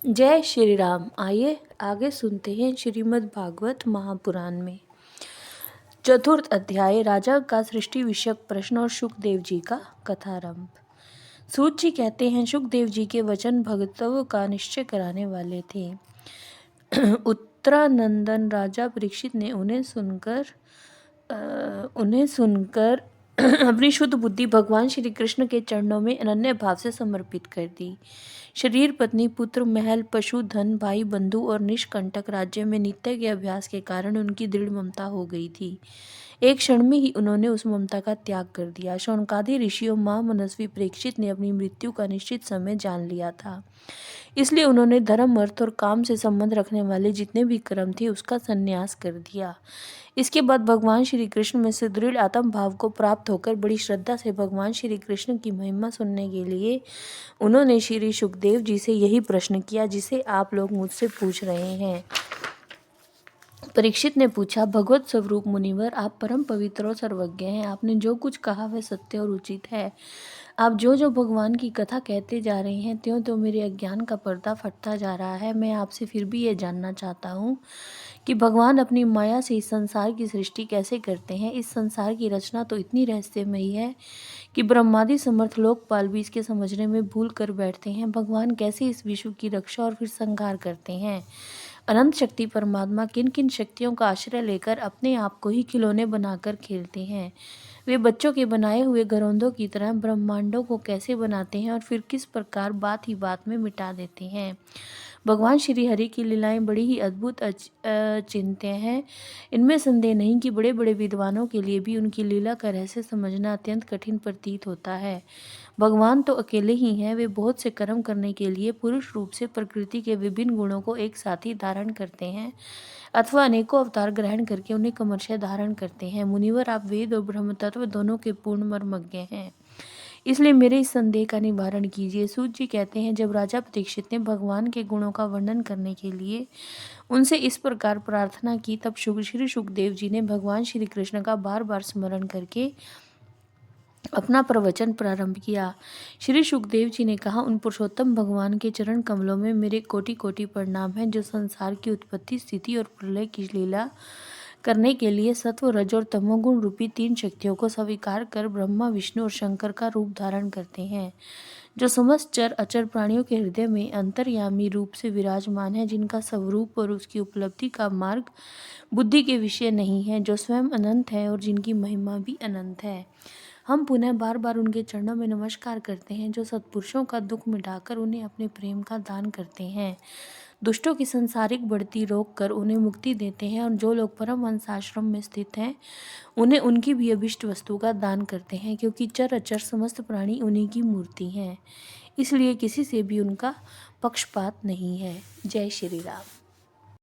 जय श्री राम। आइए आगे सुनते हैं श्रीमद् भागवत महापुराण में चतुर्थ अध्याय राजा का सृष्टि विषयक प्रश्न और सुखदेव जी का कथारंभ। सूत जी कहते हैं, सुखदेव जी के वचन भगतव का निश्चय कराने वाले थे। उत्तरानंदन राजा परीक्षित ने उन्हें सुनकर अपनी शुद्ध बुद्धि भगवान श्री कृष्ण के चरणों में अनन्य भाव से समर्पित कर दी। शरीर, पत्नी, पुत्र, महल, पशु, धन, भाई, बंधु और निष्कंटक राज्य में नित्य के अभ्यास के कारण उनकी दृढ़ ममता हो गई थी। एक क्षण में ही उन्होंने उस ममता का त्याग कर दिया। शौनकादि ऋषियों महामनस्वी परीक्षित ने अपनी मृत्यु का निश्चित समय जान लिया था, इसलिए उन्होंने धर्म, अर्थ और काम से संबंध रखने वाले जितने भी कर्म थे उसका संन्यास कर दिया। इसके बाद भगवान श्री कृष्ण में से दृढ़ आत्म भाव को प्राप्त होकर बड़ी श्रद्धा से भगवान श्री कृष्ण की महिमा सुनने के लिए उन्होंने श्री सुखदेव जी से यही प्रश्न किया जिसे आप लोग मुझसे पूछ रहे हैं। परीक्षित ने पूछा, भगवत स्वरूप मुनिवर, आप परम पवित्र और सर्वज्ञ हैं। आपने जो कुछ कहा वह सत्य और उचित है। आप जो जो भगवान की कथा कहते जा रहे हैं त्यों त्यों मेरे अज्ञान का पर्दा फटता जा रहा है। मैं आपसे फिर भी ये जानना चाहता हूँ कि भगवान अपनी माया से इस संसार की सृष्टि कैसे करते हैं। इस संसार की रचना तो इतनी रहस्यमयी है कि ब्रह्मादि समर्थ लोकपाल भी इसके समझने में भूल कर बैठते हैं। भगवान कैसे इस विश्व की रक्षा और फिर संहार करते हैं। अनंत शक्ति परमात्मा किन किन शक्तियों का आश्रय लेकर अपने आप को ही खिलौने बनाकर खेलते हैं। वे बच्चों के बनाए हुए घरौंदों की तरह ब्रह्मांडों को कैसे बनाते हैं और फिर किस प्रकार बात ही बात में मिटा देते हैं। भगवान श्री हरि की लीलाएं बड़ी ही अद्भुत चिंत्य हैं। इनमें संदेह नहीं कि बड़े बड़े विद्वानों के लिए भी उनकी लीला का रहस्य समझना अत्यंत कठिन प्रतीत होता है। भगवान तो अकेले ही हैं, वे बहुत से कर्म करने के लिए पुरुष रूप से प्रकृति के विभिन्न गुणों को एक साथ ही धारण करते हैं अथवा अनेकों अवतार ग्रहण करके उन्हें क्रमशः धारण करते हैं। मुनिवर, आप वेद और ब्रह्म तत्व दोनों के पूर्ण मर्मज्ञ हैं, इसलिए मेरे इस संदेह का निवारण कीजिए। सूत जी कहते हैं, जब राजा परीक्षित ने भगवान के गुणों का वर्णन करने के लिए उनसे इस प्रकार प्रार्थना की, तब श्री सुखदेव जी ने भगवान श्री कृष्ण का बार बार स्मरण करके अपना प्रवचन प्रारंभ किया। श्री सुखदेव जी ने कहा, उन पुरुषोत्तम भगवान के चरण कमलों में मेरे कोटि कोटि प्रणाम हैं, जो संसार की उत्पत्ति, स्थिति और प्रलय की लीला करने के लिए सत्व, रज और तमोगुण रूपी तीन शक्तियों को स्वीकार कर ब्रह्मा, विष्णु और शंकर का रूप धारण करते हैं, जो समस्त चर अचर प्राणियों के हृदय में अंतर्यामी रूप से विराजमान है, जिनका स्वरूप और उसकी उपलब्धि का मार्ग बुद्धि के विषय नहीं है, जो स्वयं अनंत है और जिनकी महिमा भी अनंत है। हम पुनः बार बार उनके चरणों में नमस्कार करते हैं, जो सत्पुरुषों का दुख मिटाकर उन्हें अपने प्रेम का दान करते हैं, दुष्टों की संसारिक बढ़ती रोक कर उन्हें मुक्ति देते हैं, और जो लोग परमहंस आश्रम में स्थित हैं उन्हें उनकी भी अभिष्ट वस्तु का दान करते हैं, क्योंकि चर अचर समस्त प्राणी उन्हीं की मूर्ति हैं, इसलिए किसी से भी उनका पक्षपात नहीं है। जय श्री राम।